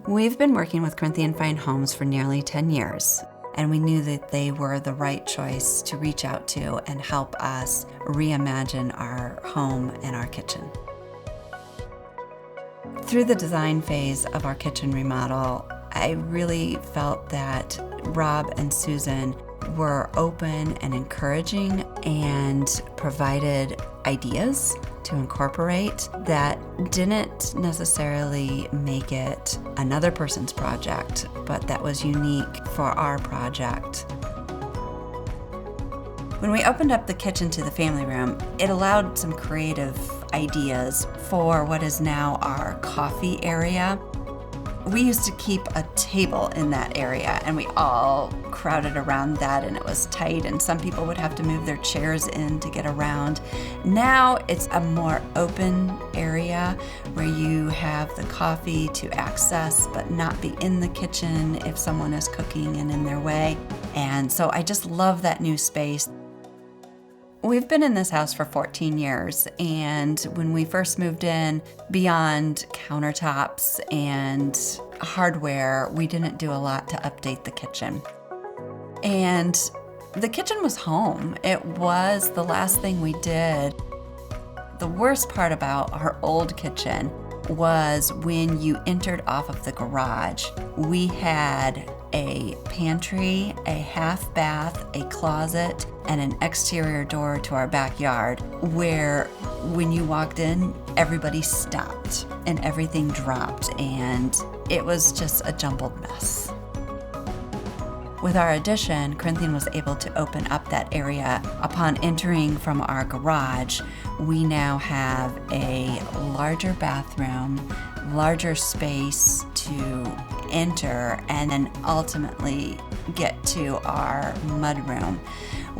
We've been working with Corinthian Fine Homes for nearly 10 years, and we knew that they were the right choice to reach out to and help us reimagine our home and our kitchen. Through the design phase of our kitchen remodel, I really felt that Rob and Susan were open and encouraging and provided ideas to incorporate that didn't necessarily make it another person's project, but that was unique for our project. When we opened up the kitchen to the family room, it allowed some creative ideas for what is now our coffee area. We used to keep a table in that area and we all crowded around that, and it was tight, and some people would have to move their chairs in to get around. Now it's a more open area where you have the coffee to access but not be in the kitchen if someone is cooking and in their way. And so I just love that new space. We've been in this house for 14 years, and when we first moved in, beyond countertops and hardware, we didn't do a lot to update the kitchen. And the kitchen was home. It was the last thing we did. The worst part about our old kitchen was when you entered off of the garage, we had a pantry, a half bath, a closet, and an exterior door to our backyard where when you walked in, everybody stopped and everything dropped, and it was just a jumbled mess. With our addition, Corinthian was able to open up that area. Upon entering from our garage, we now have a larger bathroom, larger space to enter, and then ultimately get to our mudroom,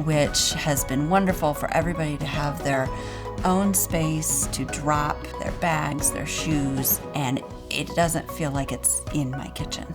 which has been wonderful for everybody to have their own space to drop their bags, their shoes, and it doesn't feel like it's in my kitchen.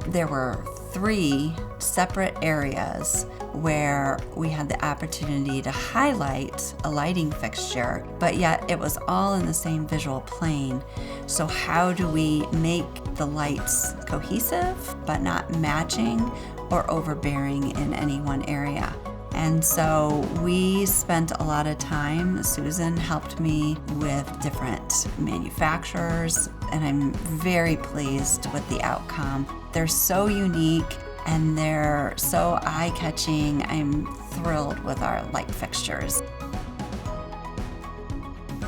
There were 3 separate areas where we had the opportunity to highlight a lighting fixture, but yet it was all in the same visual plane. So how do we make the lights cohesive but not matching or overbearing in any one area? And so we spent a lot of time. Susan helped me with different manufacturers, and I'm very pleased with the outcome. They're so unique and they're so eye-catching. I'm thrilled with our light fixtures.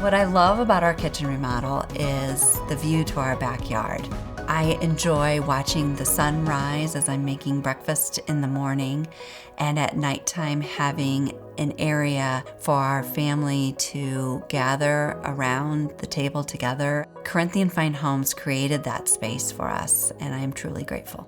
What I love about our kitchen remodel is the view to our backyard. I enjoy watching the sun rise as I'm making breakfast in the morning, and at nighttime having an area for our family to gather around the table together. Corinthian Fine Homes created that space for us, and I am truly grateful.